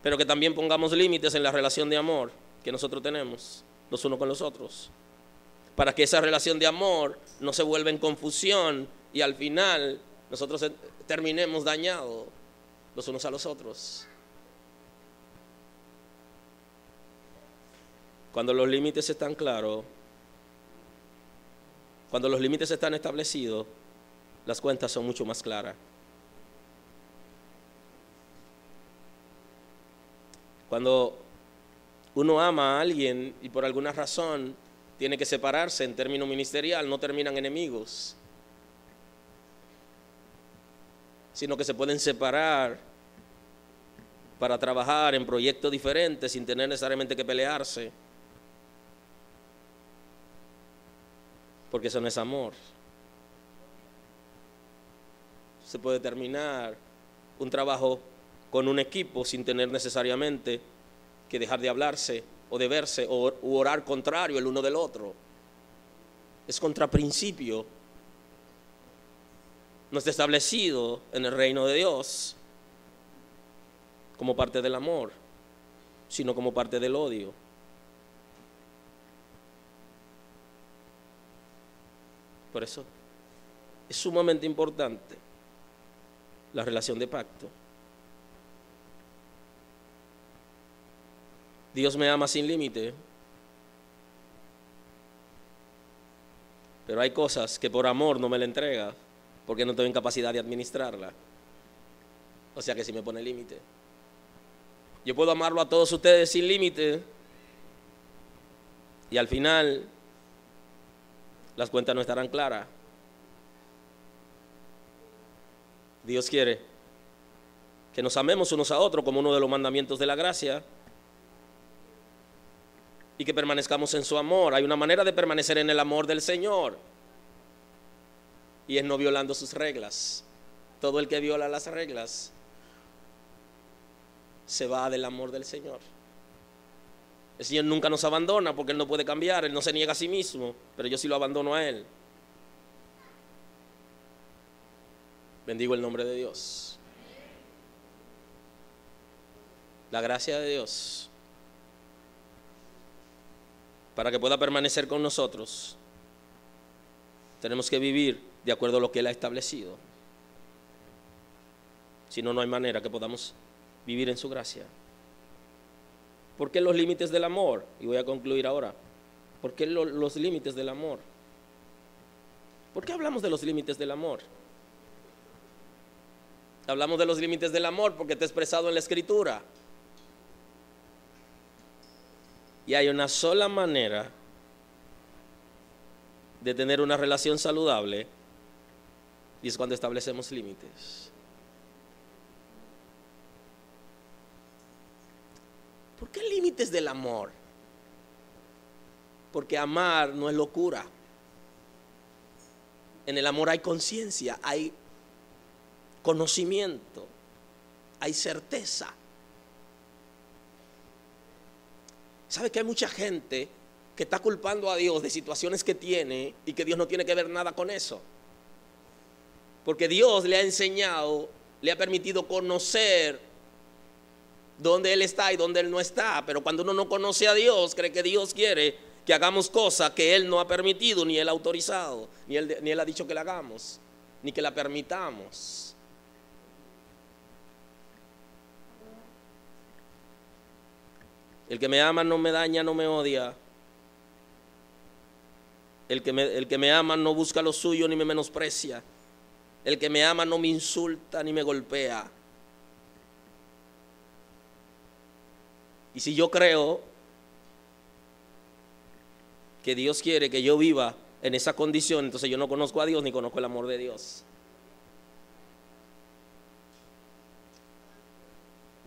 pero que también pongamos límites en la relación de amor que nosotros tenemos los unos con los otros, para que esa relación de amor no se vuelva en confusión y al final nosotros terminemos dañados los unos a los otros. Cuando los límites están claros, cuando los límites están establecidos, las cuentas son mucho más claras. Cuando uno ama a alguien y por alguna razón tiene que separarse en términos ministerial, no terminan enemigos, sino que se pueden separar para trabajar en proyectos diferentes sin tener necesariamente que pelearse. Porque eso no es amor. Se puede terminar un trabajo con un equipo sin tener necesariamente que dejar de hablarse o de verse o orar contrario el uno del otro. Es contraprincipio. No está establecido en el reino de Dios como parte del amor, sino como parte del odio. Por eso es sumamente importante la relación de pacto. Dios me ama sin límite, pero hay cosas que por amor no me la entrega porque no tengo capacidad de administrarla. O sea que sí me pone límite. Yo puedo amarlo a todos ustedes sin límite y al final las cuentas no estarán claras. Dios quiere que nos amemos unos a otros como uno de los mandamientos de la gracia y que permanezcamos en su amor. Hay una manera de permanecer en el amor del Señor y es no violando sus reglas. Todo el que viola las reglas se va del amor del Señor. El Señor nunca nos abandona porque Él no puede cambiar, Él no se niega a sí mismo, pero yo sí lo abandono a Él. Bendigo el nombre de Dios. La gracia de Dios, para que pueda permanecer con nosotros, tenemos que vivir de acuerdo a lo que Él ha establecido. Si no, no hay manera que podamos vivir en su gracia. ¿Por qué los límites del amor? Y voy a concluir ahora. ¿Por qué los límites del amor? ¿Por qué hablamos de los límites del amor? Hablamos de los límites del amor porque está expresado en la Escritura. Y hay una sola manera de tener una relación saludable, y es cuando establecemos límites. ¿Por qué límites del amor? Porque amar no es locura. En el amor hay conciencia, hay conocimiento, hay certeza. ¿Sabe que hay mucha gente que está culpando a Dios de situaciones que tiene y que Dios no tiene que ver nada con eso? Porque Dios le ha enseñado, le ha permitido conocer dónde Él está y dónde Él no está. Pero cuando uno no conoce a Dios, cree que Dios quiere que hagamos cosas que Él no ha permitido, ni Él ha autorizado, ni Él ha dicho que la hagamos, ni que la permitamos. El que me ama no me daña, no me odia. El que me ama no busca lo suyo ni me menosprecia. El que me ama no me insulta ni me golpea. Y si yo creo que Dios quiere que yo viva en esa condición, entonces yo no conozco a Dios ni conozco el amor de Dios.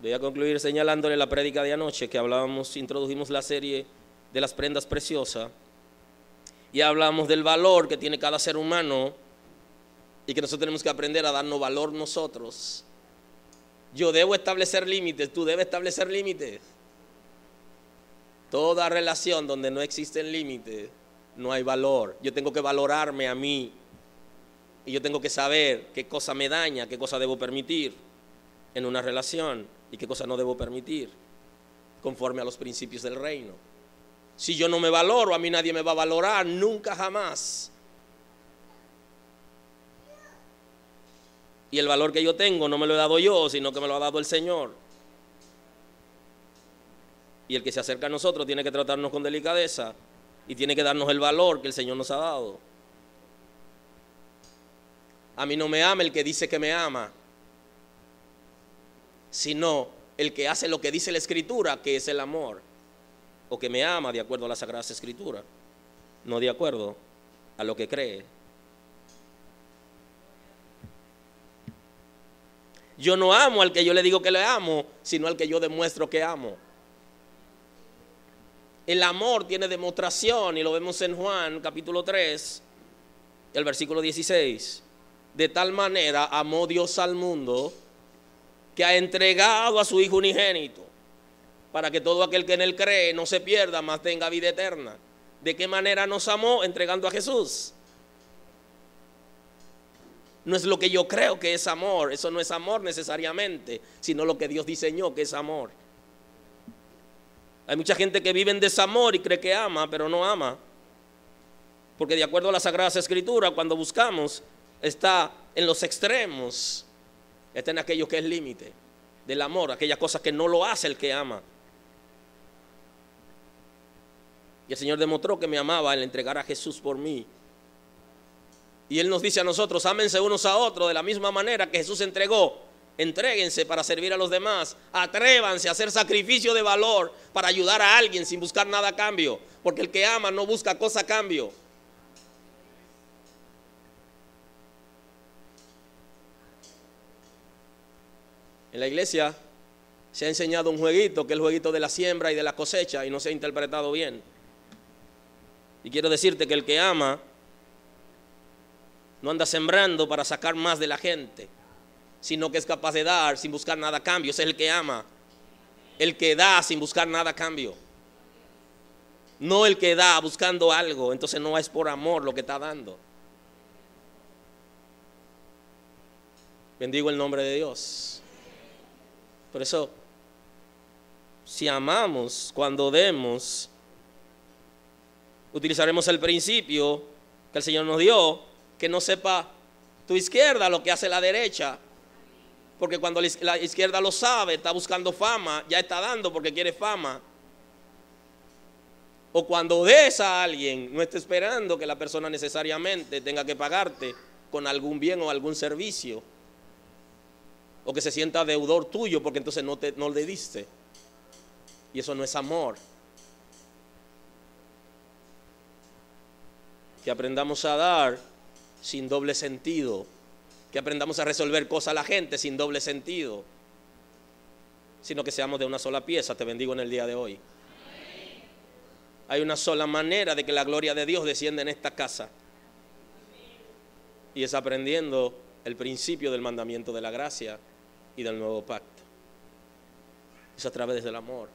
Voy a concluir señalándole la prédica de anoche que introdujimos la serie de las prendas preciosas y hablamos del valor que tiene cada ser humano y que nosotros tenemos que aprender a darnos valor nosotros. Yo debo establecer límites, tú debes establecer límites. Toda relación donde no existen límites, no hay valor. Yo tengo que valorarme a mí y yo tengo que saber qué cosa me daña, qué cosa debo permitir en una relación y qué cosa no debo permitir conforme a los principios del reino. Si yo no me valoro, a mí nadie me va a valorar, nunca jamás. Y el valor que yo tengo no me lo he dado yo, sino que me lo ha dado el Señor. Y el que se acerca a nosotros tiene que tratarnos con delicadeza y tiene que darnos el valor que el Señor nos ha dado. A mí no me ama el que dice que me ama, sino el que hace lo que dice la Escritura, que es el amor, o que me ama de acuerdo a las Sagradas Escrituras, no de acuerdo a lo que cree. Yo no amo al que yo le digo que le amo, sino al que yo demuestro que amo. El amor tiene demostración y lo vemos en Juan capítulo 3, el versículo 16. De tal manera amó Dios al mundo que ha entregado a su Hijo unigénito para que todo aquel que en Él cree no se pierda, mas tenga vida eterna. ¿De qué manera nos amó? Entregando a Jesús. No es lo que yo creo que es amor, eso no es amor necesariamente, sino lo que Dios diseñó que es amor. Hay mucha gente que vive en desamor y cree que ama, pero no ama. Porque de acuerdo a las Sagradas Escrituras, cuando buscamos, está en los extremos. Está en aquello que es límite del amor, aquellas cosas que no lo hace el que ama. Y el Señor demostró que me amaba al entregar a Jesús por mí. Y Él nos dice a nosotros, ámense unos a otros de la misma manera que Jesús entregó. Entréguense para servir a los demás. Atrévanse a hacer sacrificio de valor para ayudar a alguien sin buscar nada a cambio. Porque el que ama no busca cosa a cambio. En la iglesia se ha enseñado un jueguito, que es el jueguito de la siembra y de la cosecha, y no se ha interpretado bien. Y quiero decirte que el que ama no anda sembrando para sacar más de la gente, sino que es capaz de dar sin buscar nada a cambio. Ese es el que ama. El que da sin buscar nada a cambio. No el que da buscando algo. Entonces no es por amor lo que está dando. Bendigo el nombre de Dios. Por eso, si amamos, cuando demos, utilizaremos el principio que el Señor nos dio, que no sepa tu izquierda lo que hace la derecha. Porque cuando la izquierda lo sabe, está buscando fama, ya está dando porque quiere fama. O cuando des a alguien, no está esperando que la persona necesariamente tenga que pagarte con algún bien o algún servicio. O que se sienta deudor tuyo porque entonces no le diste. Y eso no es amor. Que aprendamos a dar sin doble sentido. Que aprendamos a resolver cosas a la gente sin doble sentido. Sino que seamos de una sola pieza. Te bendigo en el día de hoy. Hay una sola manera de que la gloria de Dios descienda en esta casa. Y es aprendiendo el principio del mandamiento de la gracia y del nuevo pacto. Es a través del amor.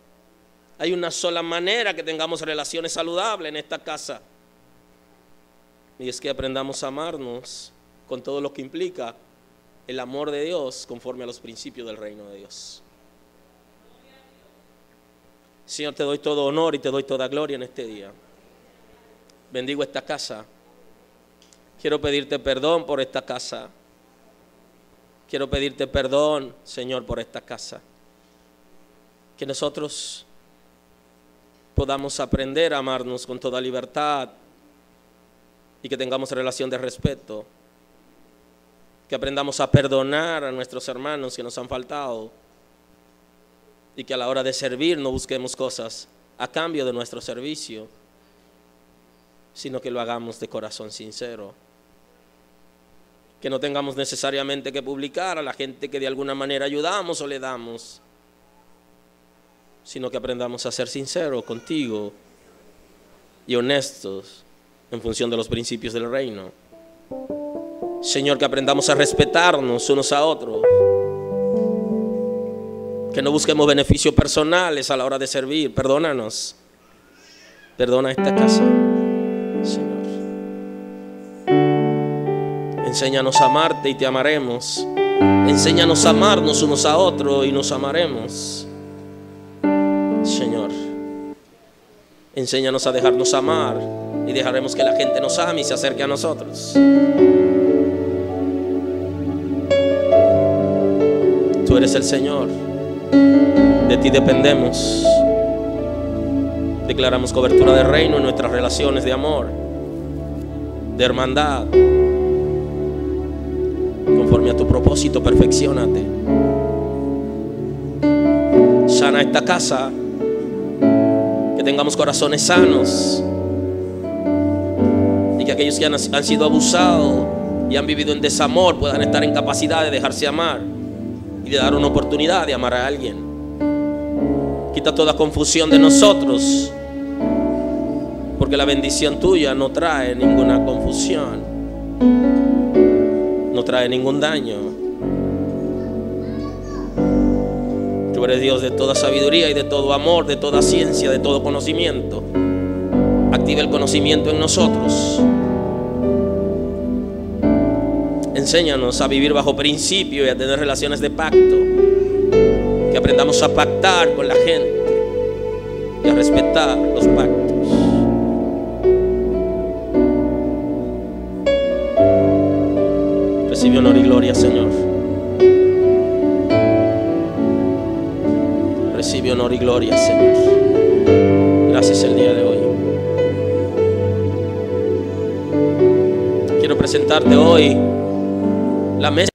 Hay una sola manera que tengamos relaciones saludables en esta casa. Y es que aprendamos a amarnos con todo lo que implica el amor de Dios conforme a los principios del reino de Dios. Señor, te doy todo honor y te doy toda gloria en este día. Bendigo esta casa. Quiero pedirte perdón por esta casa. Quiero pedirte perdón, Señor, por esta casa. Que nosotros podamos aprender a amarnos con toda libertad y que tengamos relación de respeto. Que aprendamos a perdonar a nuestros hermanos que nos han faltado y que a la hora de servir no busquemos cosas a cambio de nuestro servicio, sino que lo hagamos de corazón sincero. Que no tengamos necesariamente que publicar a la gente que de alguna manera ayudamos o le damos, sino que aprendamos a ser sinceros contigo y honestos en función de los principios del reino. Señor, que aprendamos a respetarnos unos a otros, que no busquemos beneficios personales a la hora de servir. Perdónanos, perdona esta casa, Señor. Enséñanos a amarte y te amaremos. Enséñanos a amarnos unos a otros y nos amaremos, Señor. Enséñanos a dejarnos amar y dejaremos que la gente nos ame y se acerque a nosotros. Tú eres el Señor, de ti dependemos. Declaramos cobertura de reino en nuestras relaciones de amor, de hermandad. Conforme a tu propósito, perfecciónate. Sana esta casa, que tengamos corazones sanos y que aquellos que han sido abusados y han vivido en desamor puedan estar en capacidad de dejarse amar y de dar una oportunidad de amar a alguien. Quita toda confusión de nosotros, porque la bendición tuya no trae ninguna confusión, no trae ningún daño. Tú eres Dios de toda sabiduría y de todo amor, de toda ciencia, de todo conocimiento. Activa el conocimiento en nosotros. Enséñanos a vivir bajo principio y a tener relaciones de pacto. Que aprendamos a pactar con la gente y a respetar los pactos. Recibe honor y gloria, Señor. Recibe honor y gloria, Señor. Gracias el día de hoy. Quiero presentarte hoy la mesa.